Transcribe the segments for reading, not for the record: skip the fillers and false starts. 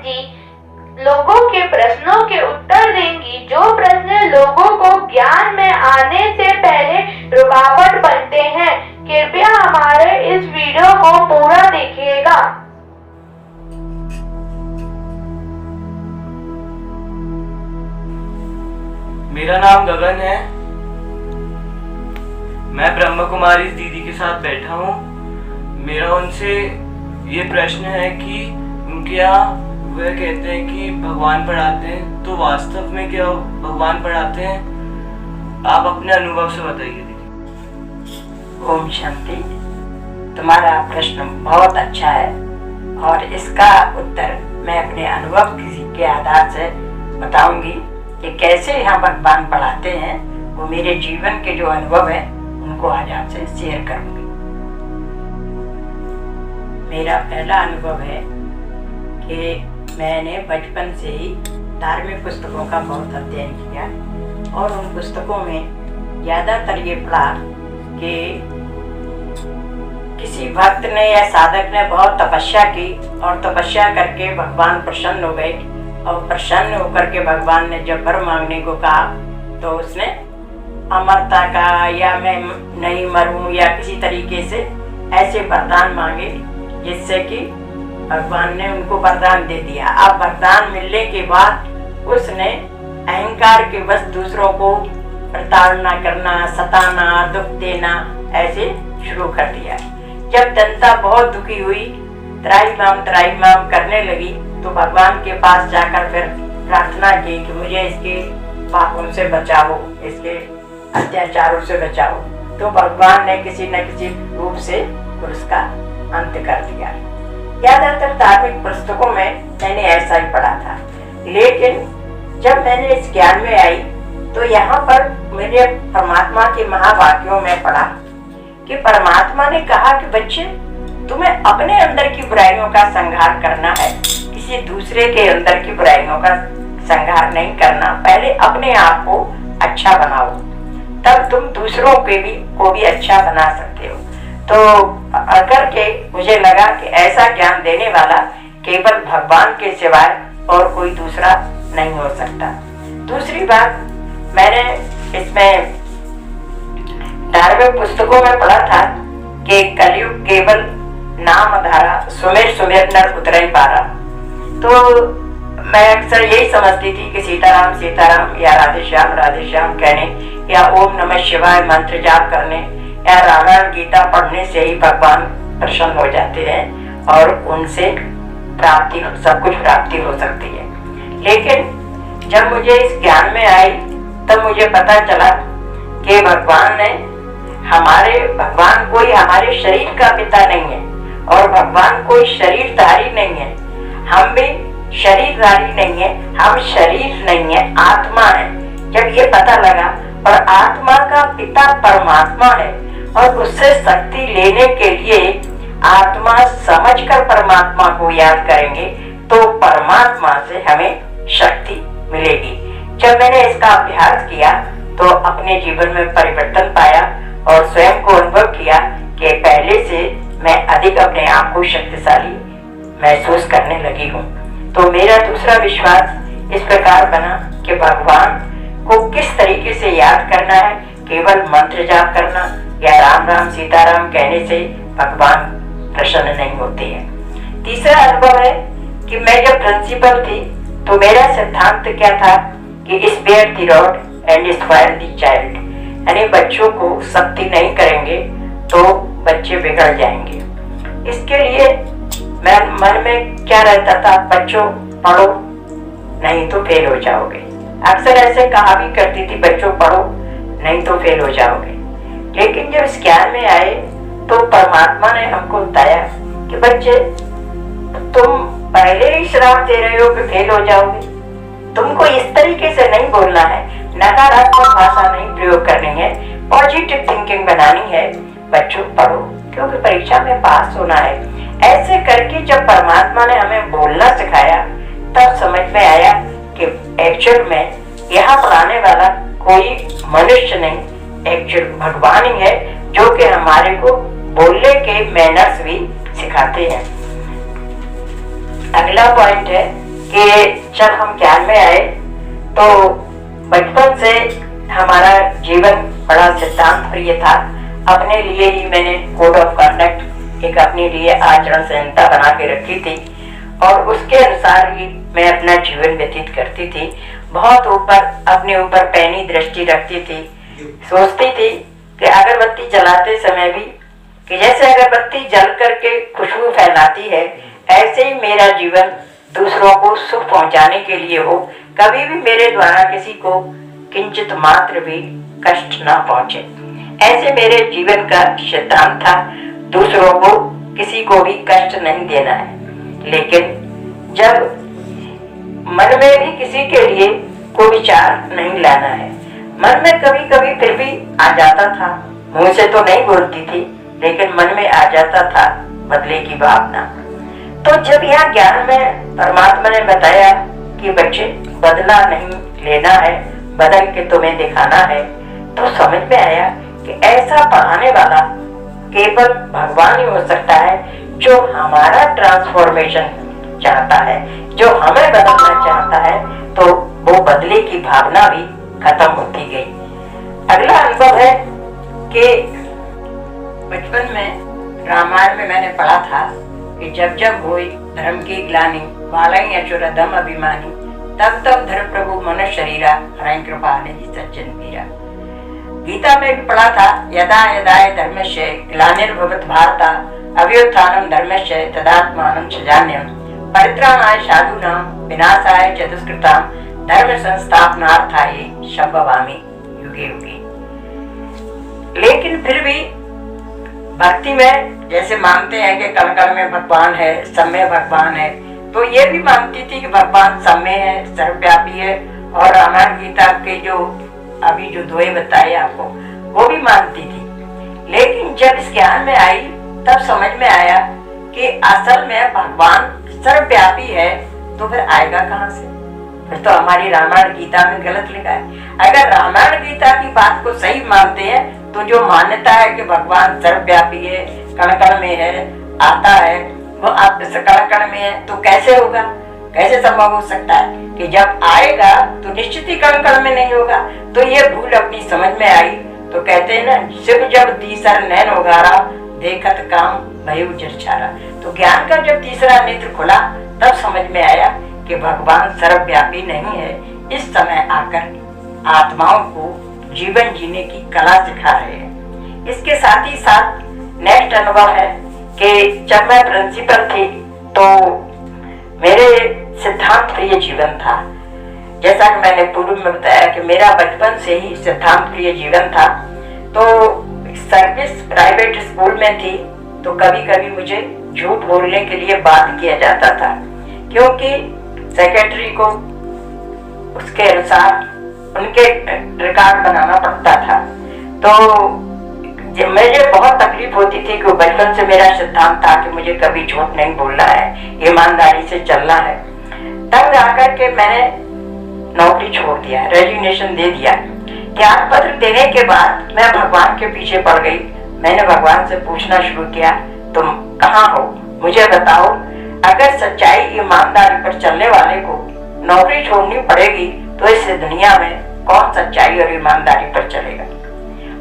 जी लोगों के प्रश्नों के उत्तर देंगी, जो प्रश्न लोगों को ज्ञान में आने से पहले रुकावट बनते हैं। कृपया हमारे इस वीडियो को पूरा देखिएगा। मेरा नाम गगन है। मैं ब्रह्म कुमारी दीदी के साथ बैठा हूँ। मेरा उनसे ये प्रश्न है कि उनके यहाँ वह कहते हैं कि भगवान पढ़ाते हैं, तो वास्तव में क्या भगवान पढ़ाते हैं? आप अपने अनुभव से बताइए दीदी। ओम शांति। तुम्हारा प्रश्न बहुत अच्छा है और इसका उत्तर मैं अपने अनुभव के आधार से बताऊंगी कि कैसे यहाँ भगवान पढ़ाते हैं। वो मेरे जीवन के जो अनुभव है उनको आज आपसे शेयर करूंगी। मेरा पहला अनुभव है कि मैंने बचपन से ही धार्मिक पुस्तकों का बहुत अध्ययन किया और उन पुस्तकों में ज़्यादातर ये पढ़ा कि किसी भक्त ने या साधक ने बहुत तपस्या की और तपस्या करके भगवान प्रसन्न हो गए और प्रसन्न होकर के भगवान ने जब वर मांगने को कहा तो उसने अमरता का या मैं नहीं मरूं या किसी तरीके से ऐसे वरदान मांगे जिससे कि भगवान ने उनको वरदान दे दिया। अब वरदान मिलने के बाद उसने अहंकार के बस दूसरों को प्रताड़ना करना, सताना, दुख देना ऐसे शुरू कर दिया। जब जनता बहुत दुखी हुई, त्राहिमाम करने लगी तो भगवान के पास जाकर फिर प्रार्थना की कि मुझे इसके पापों से बचाओ, इसके अत्याचारों से बचाओ। तो भगवान ने किसी न किसी रूप से उसका अंत कर दिया। ज्यादातर धार्मिक पुस्तकों में मैंने ऐसा ही पढ़ा था, लेकिन जब मैंने इस ज्ञान में आई तो यहाँ पर मेरे परमात्मा के महावाक्यों में पढ़ा कि परमात्मा ने कहा कि बच्चे तुम्हें अपने अंदर की बुराइयों का संहार करना है, किसी दूसरे के अंदर की बुराइयों का संहार नहीं करना। पहले अपने आप को अच्छा बनाओ, तब तुम दूसरों को भी अच्छा बना सकते हो। तो अगर के मुझे लगा कि ऐसा ज्ञान देने वाला केवल भगवान के सिवाय और कोई दूसरा नहीं हो सकता। दूसरी बात, मैंने इसमें धार्मिक पुस्तकों में पढ़ा था कि कलयुग केवल नाम धारा, सुमेर सुमेर नर उतरे पारा। तो मैं अक्सर यही समझती थी कि सीताराम सीताराम या राधे श्याम कहने या ओम नमः शिवाय मंत्र जाप करने या रामायण गीता पढ़ने से ही भगवान प्रसन्न हो जाते हैं और उनसे प्राप्ति, सब कुछ प्राप्ति हो सकती है। लेकिन जब मुझे इस ज्ञान में आई तब मुझे पता चला कि भगवान कोई हमारे शरीर का पिता नहीं है और भगवान कोई शरीरधारी नहीं है। हम भी शरीरधारी नहीं है, हम शरीर नहीं है, आत्मा है। जब ये पता लगा और आत्मा का पिता परमात्मा है और उससे शक्ति लेने के लिए आत्मा समझकर परमात्मा को याद करेंगे तो परमात्मा से हमें शक्ति मिलेगी। जब मैंने इसका अभ्यास किया तो अपने जीवन में परिवर्तन पाया और स्वयं को अनुभव किया कि पहले से मैं अधिक अपने आप को शक्तिशाली महसूस करने लगी हूँ। तो मेरा दूसरा विश्वास इस प्रकार बना कि भगवान को किस तरीके से याद करना है, केवल मंत्र जाप करना या राम राम सीताराम कहने से भगवान प्रसन्न नहीं होते हैं। तीसरा अनुभव है कि मैं जब प्रिंसिपल थी तो मेरा सिद्धांत क्या था कि spare the rod and spoil the child, यानी बच्चों को सख्ती नहीं करेंगे तो बच्चे बिगड़ जाएंगे। इसके लिए मैं मन में क्या रहता था, बच्चों पढ़ो नहीं तो फेल हो जाओगे। अक्सर ऐसे कहा भी करती थी, बच्चों पढ़ो नहीं तो फेल हो जाओगे। लेकिन जब इस ज्ञान में आए तो परमात्मा ने हमको बताया कि बच्चे तुम पहले ही श्राप दे रहे हो कि फेल हो जाओगे। तुमको इस तरीके से नहीं बोलना है, नकारात्मक भाषा नहीं प्रयोग करनी है, पॉजिटिव थिंकिंग बनानी है। बच्चों पढ़ो क्योंकि परीक्षा में पास होना है। ऐसे करके जब परमात्मा ने हमें बोलना सिखाया तब समझ में आया कि एक्चुअल में यहाँ पढ़ाने वाला कोई मनुष्य नहीं, एक्चुअल भगवान ही है जो कि हमारे को बोलने के मैनर्स भी सिखाते हैं। अगला पॉइंट है कि जब हम ज्ञान में आए तो बचपन से हमारा जीवन बड़ा सिद्धांत प्रिय था। अपने लिए ही मैंने कोड ऑफ कंडक्ट एक अपने लिए आचरण संहिता बना के रखी थी और उसके अनुसार ही मैं अपना जीवन व्यतीत करती थी। बहुत ऊपर अपने ऊपर पैनी दृष्टि रखती थी। सोचती थी कि अगरबत्ती जलाते समय भी कि जैसे अगरबत्ती जल करके खुशबू फैलाती है, ऐसे ही मेरा जीवन दूसरों को सुख पहुंचाने के लिए हो, कभी भी मेरे द्वारा किसी को किंचित मात्र भी कष्ट ना पहुंचे। ऐसे मेरे जीवन का सिद्धांत था, दूसरों को किसी को भी कष्ट नहीं देना है। लेकिन जब मन में भी किसी के लिए कोई विचार नहीं लाना है, मन में कभी कभी फिर भी आ जाता था, मुंह से तो नहीं बोलती थी लेकिन मन में आ जाता था बदले की भावना। तो जब यहाँ ज्ञान में परमात्मा ने बताया कि बच्चे बदला नहीं लेना है, बदल के तुम्हें दिखाना है, तो समझ में आया कि ऐसा पढ़ाने वाला केवल भगवान ही हो सकता है जो हमारा ट्रांसफॉर्मेशन चाहता है, जो हमें बदलना चाहता है। तो वो बदले की भावना भी खत्म होती गई। अगला अनुभव है कि बचपन में रामायण में मैंने पढ़ा था कि जब जब हुई धर्म की ग्लानि बालय अचुरदम अभिमानी तब तब धर्म प्रभु मनुष्य शरीरा हरय कृपा निधि सज्जन वीरा। गीता में भी पढ़ा था यदा यदा धर्मस्य ग्लानिर्भवत् भारत अभ्युत्थानं धर्मस्य तदात्मानं सृजाम्यहम् परित्राणाय साधूनां विनाशाय च दुष्कृतां धर्म संस्थापनार्थाय संभवामि युगे युगे। लेकिन फिर भी भक्ति में जैसे मानते हैं कि कण कण में भगवान है, सब में भगवान है, तो ये भी मानती थी कि भगवान सब में है, सर्वव्यापी है। और रामायण गीता के जो अभी जो दोहे बताए आपको वो भी मानती थी। लेकिन जब इस ज्ञान में आई तब समझ में आया कि असल में भगवान सर्वव्यापी है, तो फिर आएगा कहाँ से? फिर तो हमारी रामायण गीता में गलत लिखा है। अगर रामायण गीता की बात को सही मानते हैं तो जो मान्यता है कि भगवान सर्वव्यापी है, कण कण में है, आता है, वो आप कण कण में है, तो कैसे होगा? कैसे संभव हो सकता है कि जब आएगा तो निश्चित ही कण कण में नहीं होगा? तो ये भूल अपनी समझ में आई। तो कहते हैं ना, शिव जब तीसरा नैन उगारा देखत काम भयु जरछारा। तो ज्ञान का जब तीसरा नेत्र खुला तब समझ में आया कि भगवान सर्वव्यापी नहीं है, इस समय आकर आत्माओं को जीवन जीने की कला सिखा रहे हैं। इसके साथ ही साथ नेक्स्ट अनुभव है कि जब मैं प्रिंसिपल थी तो मेरे सिद्धांत प्रिय जीवन था। जैसा कि मैंने पूर्व में बताया कि मेरा बचपन से ही सिद्धांत प्रिय जीवन था। तो सर्विस प्राइवेट स्कूल में थी तो कभी कभी मुझे झूठ बोलने के लिए बाध्य किया जाता था, क्योंकि सेक्रेटरी को उसके अनुसार उनके रिकॉर्ड बनाना पड़ता था। तो मुझे बहुत तकलीफ होती थी कि बचपन से मेरा सिद्धांत था कि मुझे कभी झूठ नहीं बोलना है, ईमानदारी से चलना है। तब आकर के मैंने नौकरी छोड़ दिया, रेजिग्नेशन दे दिया। ज्ञान पत्र देने के बाद मैं भगवान के पीछे पड़ गई। मैंने भगवान से पूछना शुरू किया, तुम कहाँ हो, मुझे बताओ। अगर सच्चाई ईमानदारी पर चलने वाले को नौकरी छोड़नी पड़ेगी तो इस दुनिया में कौन सच्चाई और ईमानदारी पर चलेगा?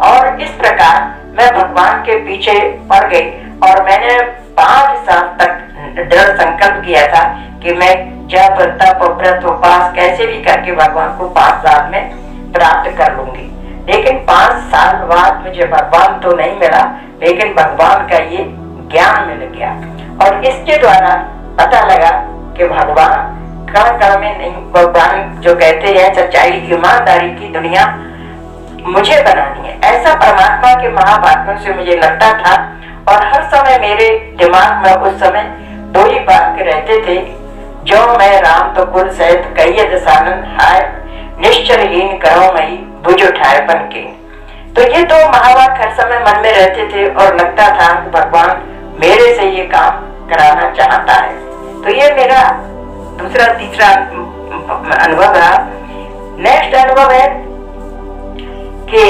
और इस प्रकार मैं भगवान के पीछे पड़ गई और मैंने 5 साल तक दृढ़ संकल्प किया था कि मैं जप तप व्रत उपवास कैसे भी करके भगवान को 5 साल में प्राप्त कर लूंगी। लेकिन 5 साल बाद मुझे भगवान तो नहीं मिला, लेकिन भगवान का ये ज्ञान मिल गया और इसके द्वारा पता लगा कि भगवान कण कण में नहीं, भगवान जो कहते हैं सच्चाई ईमानदारी की दुनिया मुझे बनानी है, ऐसा परमात्मा के महावाक्यों से मुझे लगता था। और हर समय मेरे दिमाग में उस समय 2 ही वाक्य रहते थे, जो मैं राम तो कुल सहित कहिए दसानन हाय निश्चलहीन करो मई भुज उठाए पन के। तो ये 2 महावाक्य हर समय मन में रहते थे और लगता था कि भगवान मेरे से ये काम कराना चाहता है। तो ये मेरा दूसरा तीसरा अनुभव रहा। नेक्स्ट अनुभव है कि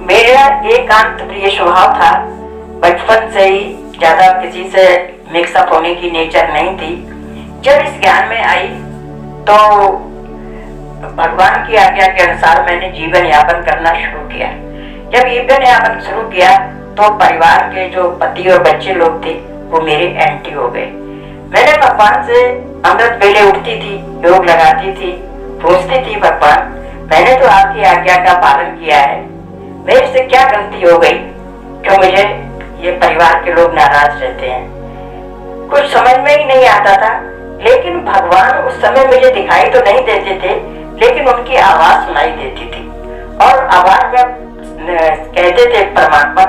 मेरा एकांत प्रिय स्वभाव था। बचपन से ही ज्यादा किसी से मिक्सअप होने की नेचर नहीं थी। जब इस ज्ञान में आई तो भगवान की आज्ञा के अनुसार मैंने जीवन यापन करना शुरू किया। जब जीवन यापन शुरू किया तो परिवार के जो पति और बच्चे लोग थे वो मेरे एंटी हो गए। मैंने भगवान से अमृत वेले उठती थी, योग लगाती थी, पूछती थी भगवान मैंने तो आपकी आज्ञा का पालन किया है, मेरे से क्या गलती हो गई क्यों मुझे ये परिवार के लोग नाराज रहते हैं। कुछ समझ में ही नहीं आता था। लेकिन भगवान उस समय मुझे दिखाई तो नहीं देते थे, लेकिन उनकी आवाज सुनाई देती थी और आवाज में कहते थे परमात्मा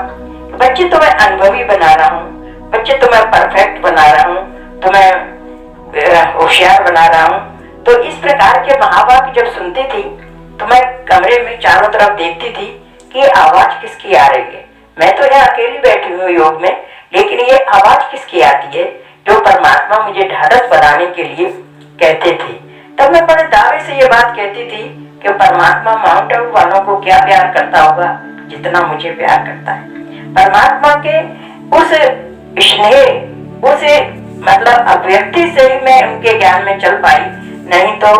बच्चे तो मैं अनुभवी बना रहा हूँ, बच्चे तो मैं परफेक्ट बना रहा हूँ, तो मैं होशियार बना रहा हूँ। तो इस प्रकार के महावाक्य जब सुनती थी तो मैं कमरे में चारों तरफ देखती थी कि आवाज किसकी आ रही है। मैं तो यहाँ अकेली बैठी हूँ योग में, लेकिन ये आवाज किसकी आती है जो परमात्मा मुझे ढाढ़स बनाने के लिए कहते थे। तब मैं बड़े दावे से ये बात कहती थी कि परमात्मा माउंट आबू वालों को क्या प्यार करता होगा जितना मुझे प्यार करता है। परमात्मा के उस स्नेह, उस मतलब अभिव्यक्ति से ही मैं उनके ज्ञान में चल पाई, नहीं तो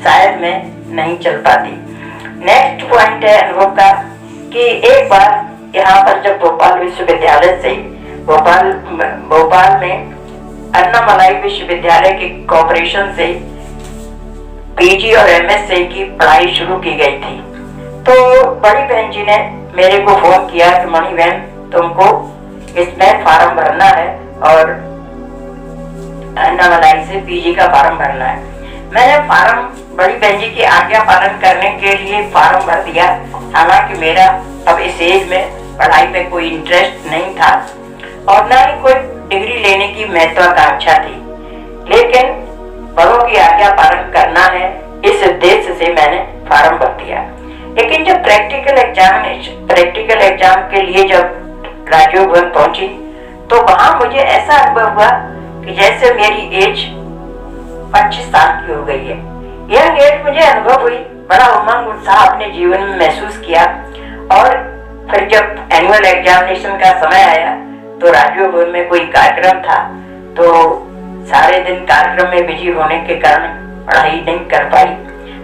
शायद मैं नहीं चल पाती। नेक्स्ट पॉइंट है अनुभव का कि एक बार यहाँ पर जब भोपाल विश्वविद्यालय से भोपाल में अन्नामलाई विश्वविद्यालय के कॉर्पोरेशन से पीजी और एमएससी की पढ़ाई शुरू की गई थी, तो बड़ी बहन जी ने मेरे को फोन किया कि मणि बहन तुमको इसमें फार्म भरना है और अन्नामलाई से पीजी का फार्म भरना है। मैंने फार्म बड़ी बहन जी की आज्ञा पालन करने के लिए फार्म भर दिया। हालांकि मेरा अब इस एज में पढ़ाई में कोई इंटरेस्ट नहीं था और न ही कोई डिग्री लेने की महत्वाकांक्षा थी, लेकिन बड़ों की आज्ञा पालन करना है इस उद्देश्य से मैंने फार्म भर दिया। लेकिन जब प्रैक्टिकल एग्जाम के लिए जब राजीव भवन पहुंची तो वहां मुझे ऐसा अनुभव हुआ कि जैसे मेरी एज 25 साल की हो गई है। यह एज मुझे अनुभव हुई, बड़ा उमंग उत्साह अपने जीवन में महसूस किया। और फिर जब एनुअल एग्जामिनेशन का समय आया तो राजीव भवन में कोई कार्यक्रम था, तो सारे दिन कार्यक्रम में बिजी होने के कारण पढ़ाई नहीं कर पाई।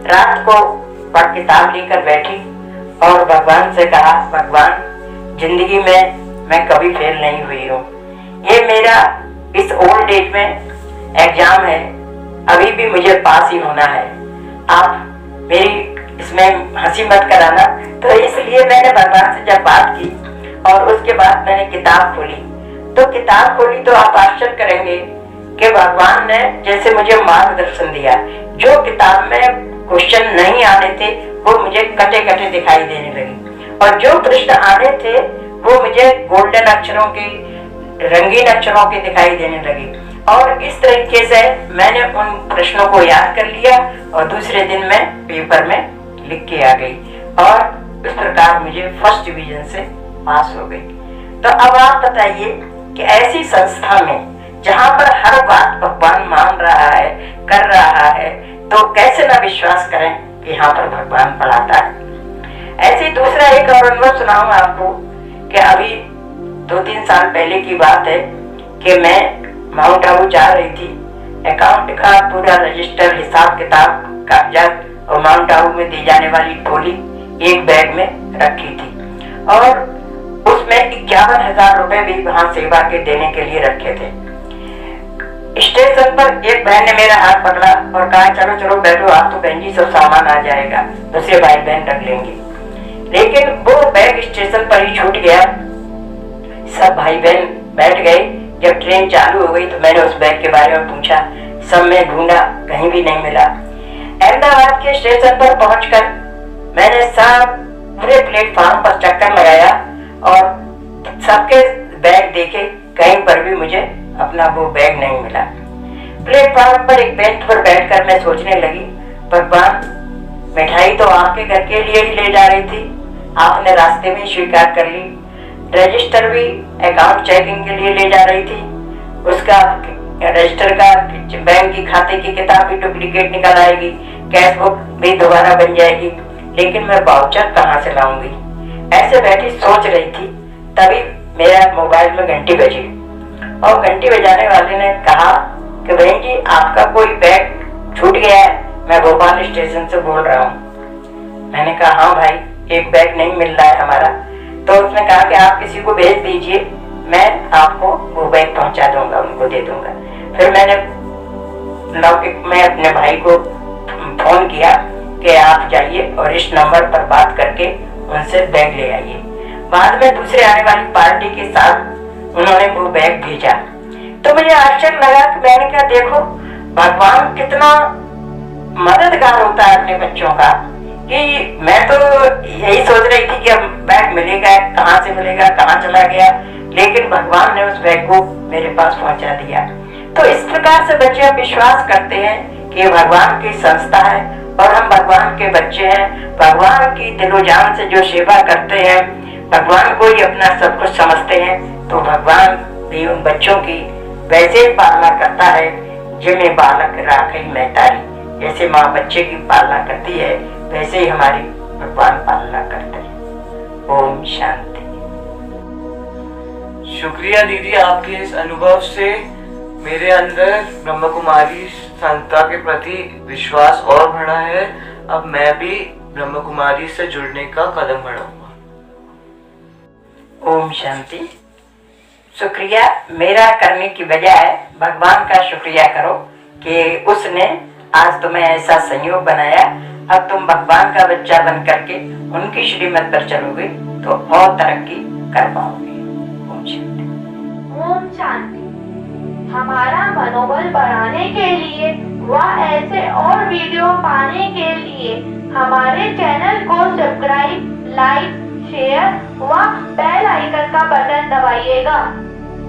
रात को पढ़ किताब लेकर बैठी और भगवान से कहा भगवान जिंदगी में मैं कभी फेल नहीं हुई हूँ, ये मेरा इस ओल्ड एज में एग्जाम है, अभी भी मुझे पास ही होना है, आप मेरी इसमें हंसी मत कराना। तो इसलिए मैंने भगवान से जब बात की और उसके बाद मैंने किताब खोली तो आप आश्चर्य करेंगे कि भगवान ने जैसे मुझे मार्गदर्शन दिया। जो किताब में क्वेश्चन नहीं आने थे वो मुझे कटे कटे दिखाई देने लगे और जो प्रश्न आने थे वो मुझे गोल्डन अक्षरों के, रंगीन अक्षरों के दिखाई देने लगे। और इस तरीके से मैंने उन प्रश्नों को याद कर लिया और दूसरे दिन मैं पेपर में लिख के आ गई और इस प्रकार मुझे फर्स्ट डिवीजन से पास हो गई। तो अब आप बताइए कि ऐसी संस्था में जहाँ पर हर बात भगवान मान रहा है, कर रहा है, तो कैसे ना विश्वास करें कि यहाँ पर भगवान पढ़ाता है। ऐसे दूसरा एक और अनुभव सुनाऊंगा आपको कि अभी 2-3 साल पहले की बात है कि मैं माउंट आबू जा रही थी। अकाउंट का पूरा रजिस्टर, हिसाब किताब, कागजात और माउंट आबू में दी जाने वाली टोली एक बैग में रखी थी और उसमें 51,000 रुपए भी वहां सेवा के देने के लिए रखे थे। स्टेशन पर एक बहन ने मेरा हाथ पकड़ा और कहा चलो चलो बैठो, आप तो बहन जी सब सामान आ जाएगा, दूसरे भाई बहन रख लेंगे। लेकिन वो बैग स्टेशन पर ही छूट गया। सब भाई बहन बैठ गए। जब ट्रेन चालू हो गई तो मैंने उस बैग के बारे में पूछा, सब में ढूंढा, कहीं भी नहीं मिला। अहमदाबाद के स्टेशन पर पहुंचकर मैंने सब पूरे प्लेटफॉर्म पर चक्कर लगाया और सबके बैग देखे, कहीं पर भी मुझे अपना वो बैग नहीं मिला। प्लेटफॉर्म पर एक बेंच पर बैठकर मैं सोचने लगी, भगवान मिठाई तो आपके घर के लिए ही ले जा रही थी, आपने रास्ते में स्वीकार कर ली। रजिस्टर भी अकाउंट चेकिंग के लिए ले जा रही थी, उसका रजिस्टर का बैंक की खाते की किताब भी डुप्लीकेट निकल आएगी, कैश बुक भी दोबारा बन जाएगी, लेकिन मैं वाउचर कहाँ से लाऊंगी। ऐसे बैठी सोच रही थी, तभी मेरा मोबाइल में घंटी बजी और घंटी बजाने वाले ने कहा कि बहन जी आपका कोई बैग छूट गया है, मैं भोपाल स्टेशन से बोल रहा हूँ। मैंने कहा हाँ भाई, एक बैग नहीं मिल रहा है हमारा। तो उसने कहा कि आप किसी को भेज दीजिए, मैं आपको वो बैग पहुंचा दूंगा, उनको दे दूंगा। फिर मैं अपने भाई को फोन किया कि आप जाइए और इस नंबर पर बात करके उनसे बैग ले आइए। बाद में दूसरे आने वाली पार्टी के साथ उन्होंने वो बैग भेजा। तो मुझे आश्चर्य लगा कि मैंने कहा देखो भगवान कितना मददगार होता है अपने बच्चों का, कि मैं तो यही सोच रही थी कि अब बैग मिलेगा, कहाँ से मिलेगा, कहाँ चला गया, लेकिन भगवान ने उस बैग को मेरे पास पहुंचा दिया। तो इस प्रकार से बच्चे अब विश्वास करते हैं कि भगवान की संस्था है और हम भगवान के बच्चे हैं। भगवान की दिलो जान से जो सेवा करते हैं, भगवान को ही अपना सब कुछ समझते हैं, तो भगवान भी उन बच्चों की वैसे ही पालना करता है जिन्हें बालक राखी मैतारी। जैसे माँ बच्चे की पालना करती है, वैसे ही हमारी भगवान पालना करते हैं। ओम शांति। शुक्रिया दीदी, आपके इस अनुभव से मेरे अंदर ब्रह्म कुमारी संस्था के प्रति विश्वास और बढ़ा है। अब मैं भी ब्रह्म कुमारी से जुड़ने का कदम बढ़ाऊंगा। ओम शांति। शुक्रिया मेरा करने की बजाय भगवान का शुक्रिया करो कि उसने आज तुम्हें ऐसा संयोग बनाया। अब तुम भगवान का बच्चा बन करके उनकी श्रीमत पर चलोगे तो और तरक्की कर पाओगे। ओम शांति। ओम शांति। हमारा मनोबल बढ़ाने के लिए व ऐसे और वीडियो पाने के लिए हमारे चैनल को सब्सक्राइब, लाइक, शेयर व बेल आइकन का बटन दबाइएगा।